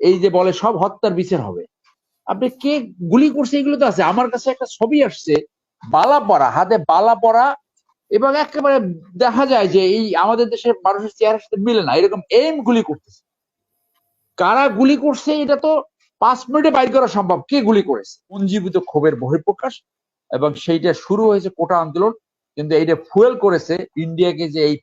এই যে বলে সব হত্যার বিচার হবে। আপনি কে গুলি করছে এগুলো তো আছে। আমার কাছে একটা ছবি আসছে, বালা পরা, হাতে বালা পরা, এবং একেবারে দেখা যায় যে এই আমাদের দেশের মানুষের চেহারার সাথে মিলে না, এরকম এম গুলি করতেছে। কারা গুলি করছে এটা তো 5 মিনিটে বাইর করা সম্ভব, কে গুলি করেছে। পুঞ্জীভূত ক্ষোভের বহিঃপ্রকাশ, এবং সেইটা শুরু হয়েছে কোটা আন্দোলন, কিন্তু এইটা ফুয়েল করেছে ইন্ডিয়াকে যে এই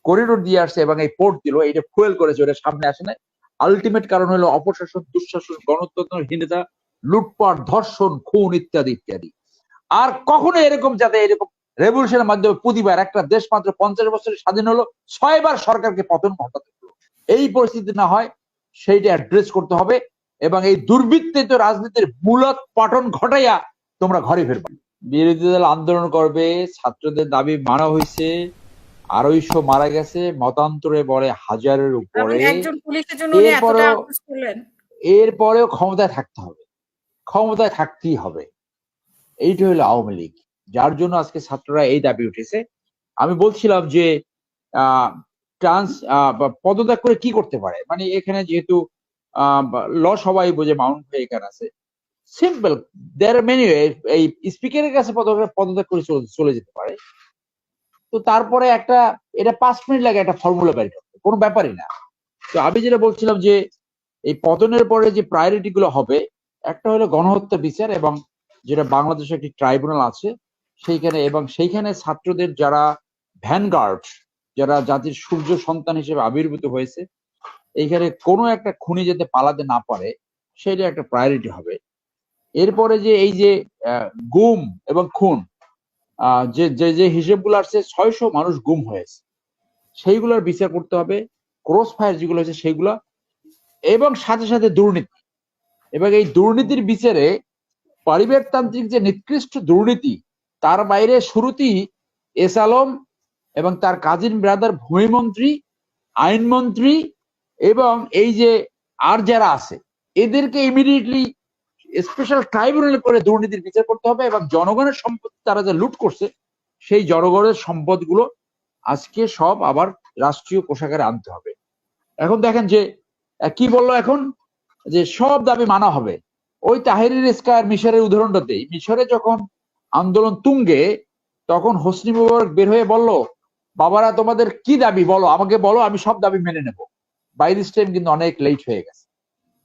করিডোর দিয়ে আসছে এবং এই পোর্ট দিল, এটা ফুয়েল করেছে, ওটা সামনে আসে না। আলটিমেট কারণ হলো অপশাসন, দুঃশাসন, গণতন্ত্রহীনতা, লুটপাট, ধর্ষণ, খুন ইত্যাদি ইত্যাদি। আর কখনো এরকম যাতে এরকম রেভলিউশনের মাধ্যমে প্রতিবার একটা দেশ মাত্র 50 বছরে স্বাধীন হলো 6বার সরকারকে পতন ঘটাতে হলো, এই পরিস্থিতি না হয় সেইটা অ্যাড্রেস করতে হবে। এবং এই দুর্বৃত্তিত রাজনীতির মূলত পতন ঘটাইয়া তোমরা ঘরে ফিরবা। বিরোধী দল আন্দোলন করবে, ছাত্রদের দাবি মানা হয়েছে, 250 মারা গেছে, মতান্তরে বলে হাজারের উপরে। এরপরেও এরপরেও ক্ষমতায় থাকতে হবে, ক্ষমতায় থাকতেই হবে। এইটা হলো আওয়ামী লীগ, যার জন্য আজকে ছাত্ররা এই দাবি উঠেছে। আমি বলছিলাম যে পদত্যাগ করে কি করতে পারে, মানে এখানে যেহেতু ল সবাই বোঝে, মাউন্ট ভাই এখানে আছে, সিম্পল, দেয়ার মেনি, এই স্পিকারের কাছে পদত্যাগ করে চলে যেতে পারে। তো তারপরে একটা, এটা 5 মিনিট লাগে একটা ফর্মুলা বের করতে, কোনো ব্যাপারই না। তো আমি যেটা বলছিলাম যে এই পতনের পরে যে প্রায়োরিটি গুলো হবে, একটা হলো গণহত্যা বিচার, এবং যেটা বাংলাদেশে একটি ট্রাইব্যুনাল আছে সেইখানে, এবং সেইখানে ছাত্রদের যারা ভ্যানগার্ড, যারা জাতির সূর্য সন্তান হিসেবে আবির্ভূত হয়েছে, এইখানে কোনো একটা খুনি যাতে পালাতে না পারে, সেটা একটা প্রায়োরিটি হবে। এরপরে যে এই যে গুম এবং খুন, যে যে যে হিসেবগুলো আসছে, 600 মানুষ গুম হয়েছে, সেইগুলোর বিচার করতে হবে। ক্রস ফায়ার যেগুলো হয়েছে সেইগুলা, এবং সাথে সাথে দুর্নীতি, এবং এই দুর্নীতির বিচারে পরিবারতান্ত্রিক যে নিকৃষ্ট দুর্নীতি, তার বাইরে শুরুতেই এস আলম এবং তার কাজিন ব্রাদার ভূমিমন্ত্রী, আইনমন্ত্রী, এবং এই যে আর যারা আছে, এদেরকে ইমিডিয়েটলি স্পেশাল ট্রাইব্যুনাল করে দুর্নীতির বিচার করতে হবে, এবং জনগণের সম্পদ তারা যে লুট করছে, সেই জনগণের সম্পদগুলো আজকে সব আবার রাষ্ট্রীয় কোষাগারে আনতে হবে। এখন দেখেন যে কি বললো এখন, যে সব দাবি মানা হবে। ওই তাহিরির স্কয়ার মিশরের উদাহরণটা দেই। মিশরে যখন আন্দোলন তুঙ্গে, তখন হোসনি মুবারক বের হয়ে বলল, বাবারা তোমাদের কি দাবি বলো, আমাকে বলো, আমি সব দাবি মেনে নেব। বাই দিস টাইম কিন্তু অনেক লেট হয়ে গেছে।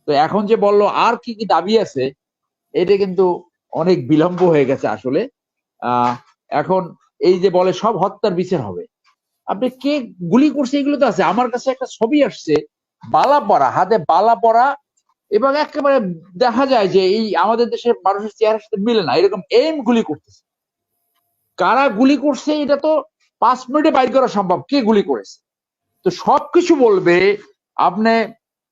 তো এখন যে বললো আর কি কি দাবি আছে, এটা কিন্তু অনেক বিলম্ব হয়ে গেছে আসলে। এখন এই যে বলে সব হত্যার বিচার হবে, আপনি কে গুলি করছে এগুলো তো আছে। আমার কাছে একটা ছবি আসছে, বালা পরা, হাতে বালা পরা, এবং একেবারে দেখা যায় যে এই আমাদের দেশের মানুষের চেহারার সাথে মিলে না, এরকম এম গুলি করতেছে। কারা গুলি করছে এটা তো 5 মিনিটে বাইর করা সম্ভব, কে গুলি করেছে। তো সবকিছু বলবে। আপনি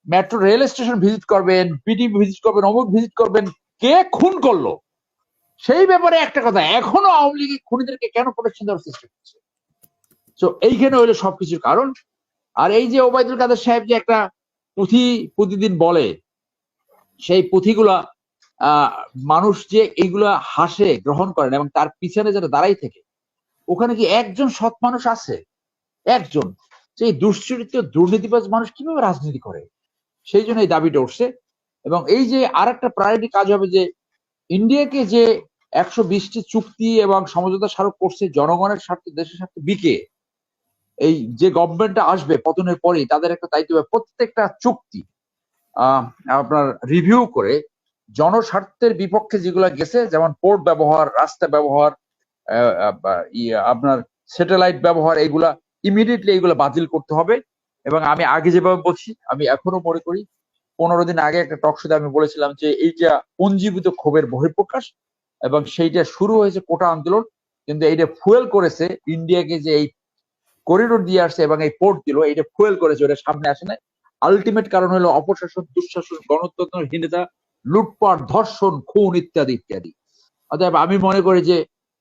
মেট্রো রেল স্টেশন ভিজিট করবেন, পিটি ভিজিট করবেন, অমুক ভিজিট করবেন, কে খুন করলো সেই ব্যাপারে একটা কথা, এখনো আওয়ামী লীগ খুনিদেরকে কেন প্রোটেকশন দেওয়ার চেষ্টা করছে। তো এইখানে হইলো সবকিছুর কারণ। আর এই যে ওবায়দুল কাদের সাহেব যে একটা পুঁথি প্রতিদিন বলে, সেই পুঁথিগুলা মানুষ যে এইগুলা হাসে, গ্রহণ করেন, এবং তার পিছনে যারা দাঁড়াই থেকে, ওখানে কি একজন সৎ মানুষ আছে? একজন? সেই দুশ্চরিত্র দুর্নীতিবাজ মানুষ কিভাবে রাজনীতি করে? সেই জন্য এই দাবিটা উঠছে। এবং এই যে আর একটা প্রায়োরিটি কাজ হবে, যে ইন্ডিয়াকে যে 120টি চুক্তি এবং সমঝোতা স্মারক করছে জনগণের স্বার্থে, দেশের স্বার্থে বিকে, এই যে গভর্নমেন্টটা আসবে পতনের পরেই, তাদের একটা দায়িত্ব হবে প্রত্যেকটা চুক্তি আপনার রিভিউ করে জনস্বার্থের বিপক্ষে যেগুলো গেছে, যেমন পোর্ট ব্যবহার, রাস্তা ব্যবহার, আপনার স্যাটেলাইট ব্যবহার, এগুলা ইমিডিয়েটলি এগুলো বাতিল করতে হবে। এবং আমি আগে যেভাবে বলছি, আমি এখনো মনে করি, 15 দিন আগে একটা টক শোতে আমি বলেছিলাম যে এইটা পুঞ্জীভূত ক্ষোভের বহিঃপ্রকাশ, এবং সেইটা শুরু হয়েছে কোটা আন্দোলন, কিন্তু এইটা ফুয়েল করেছে ইন্ডিয়াকে যে এই করিডোর দিয়ে আসছে এবং এই পোর্ট দিল, এটা ফুয়েল করেছে, ওটা সামনে আসে না। আলটিমেট কারণ হলো অপশাসন, দুঃশাসন, গণতন্ত্রহীনতা, লুটপাট, ধর্ষণ, খুন ইত্যাদি ইত্যাদি। অতএব আমি মনে করি যে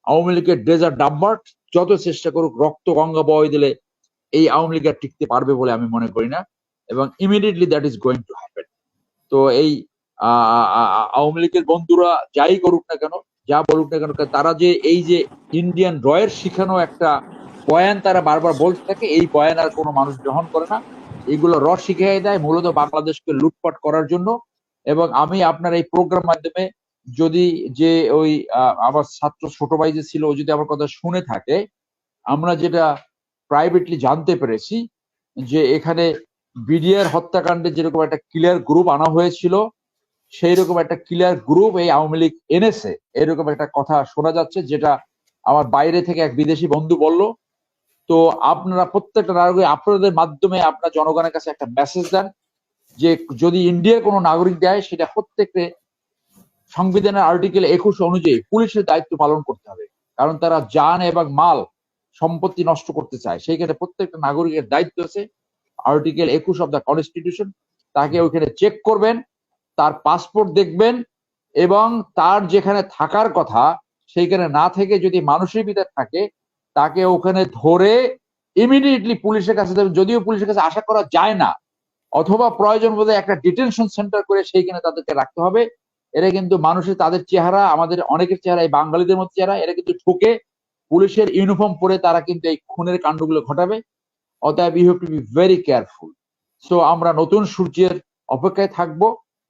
আওয়ামী লীগের ডেজার্ট ডাম্বার্ট যত চেষ্টা করুক, রক্ত গঙ্গা বয় দিলে এই আওয়ামী লীগ আর টিকতে পারবে বলে আমি মনে করি না, এবং immediately that is going to happen. তো এই আওয়ামী লীগের বন্ধুরা যাই করুক না কেন, যা বলুক না কেন, তারা যে এই যে ইন্ডিয়ান রয়ের শিখানো একটা বয়ান তারা বারবার বলতে থাকে, এই বয়ান আর কোনো মানুষ গ্রহণ করে না। এগুলো রস শিখিয়ে দেয় মূলত বাংলাদেশকে লুটপাট করার জন্য। এবং আমি আপনার এই প্রোগ্রাম মাধ্যমে যদি যে ওই আমার ছাত্র ছোট ভাই যে ছিল ও যদি আমার কথা শুনে থাকে, আমরা যেটা প্রাইভেটলি জানতে পেরেছি যে এখানে বিডিআর হত্যাকাণ্ডে যেরকম একটা ক্লিয়ার গ্রুপ আনা হয়েছিল, সেই রকম একটা ক্লিয়ার গ্রুপ এই আওয়ামী লীগ এনেছে, এরকম একটা কথা শোনা যাচ্ছে, যেটা আমার বাইরে থেকে এক বিদেশি বন্ধু বলল। তো আপনারা প্রত্যেকটা নাগরিক আপনাদের মাধ্যমে আপনার জনগণের কাছে একটা মেসেজ দেন যে যদি ইন্ডিয়ার কোনো নাগরিক দেয় সেটা প্রত্যেককে সংবিধানের আর্টিকেল 21 অনুযায়ী পুলিশের দায়িত্ব পালন করতে হবে, কারণ তারা জান এবং মাল সম্পত্তি নষ্ট করতে চায়। সেইখানে প্রত্যেকটা নাগরিকের দায়িত্ব আছে, আর্টিকেল 21 অফ দ্য কনস্টিটিউশন। তাকে ওইখানে চেক করবেন, তার পাসপোর্ট দেখবেন, এবং তার যেখানে থাকার কথা সেইখানে না থেকে যদি মানুষের ভিতরে থাকে তাকে ওখানে ধরে ইমিডিয়েটলি পুলিশের কাছে দেবেন, যদিও পুলিশের কাছে আশা করা যায় না, অথবা প্রয়োজন বোধে একটা ডিটেনশন সেন্টার করে সেইখানে তাদেরকে রাখতে হবে। এরা কিন্তু মানুষের তাদের চেহারা, আমাদের অনেকের চেহারা, এই বাঙালিদের মধ্যে চেহারা, এরা কিন্তু ঠকে পুলিশের ইউনিফর্ম পরে তারা কিন্তু এই খুনের কাণ্ডগুলো ঘটাবে। অতএব you have to be very careful. So আমরা নতুন সূর্যের অপেক্ষায় থাকব,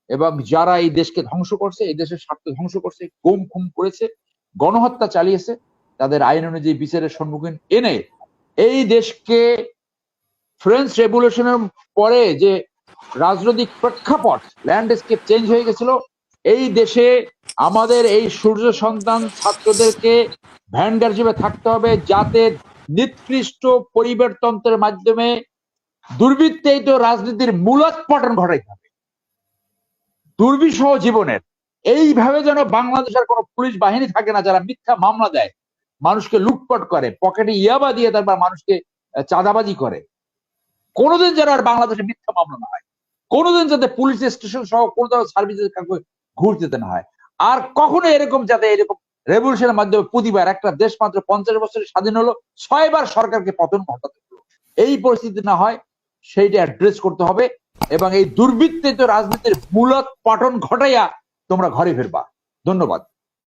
এবং যারা এই দেশকে ধ্বংস করছে, এই দেশের স্বার্থ ধ্বংস করছে, গুম খুন করেছে, গণহত্যা চালিয়েছে, তাদের আইন অনুযায়ী বিচারের সম্মুখীন এনে এই দেশকে ফ্রেঞ্চ রেভলিউশনের পরে যে রাজনৈতিক প্রেক্ষাপট, ল্যান্ডস্কেপ চেঞ্জ হয়ে গেছিল, এই দেশে আমাদের এই সূর্য সন্তান ছাত্রদেরকে ভ্যানগার হিসেবে থাকতে হবে, যাতে নিকৃষ্ট পরিবারতন্ত্রের মাধ্যমে দুর্বৃত্তায়িত রাজনীতির মূলোৎপাটন ঘটাইতে হবে দুর্বিষহ জীবনের। এইভাবে যেন বাংলাদেশের কোনো পুলিশ বাহিনী থাকে না যারা মিথ্যা মামলা দেয়, মানুষকে লুটপাট করে, পকেটে ইয়াবা দিয়ে তারপর মানুষকে চাঁদাবাজি করে। কোনোদিন যেন আর বাংলাদেশে মিথ্যা মামলা না হয়, কোনোদিন যাতে পুলিশ স্টেশন সহ কোনো ধরনের সার্ভিসেস কাউকে ঘুষ দিতে না হয়, আর কখনো এরকম যাতে এরকম রেভলিউশনের মাধ্যমে প্রতিবার একটা দেশ মাত্র 50 বছরে স্বাধীন হলো, 6 বার সরকারকে পতন ঘটাতে হলো, এই পরিস্থিতি না হয় সেইটা অ্যাড্রেস করতে হবে। এবং এই দুর্বৃত্তিত রাজনীতির মূলোৎপাটন ঘটাইয়া তোমরা ঘরে ফিরবা। ধন্যবাদ।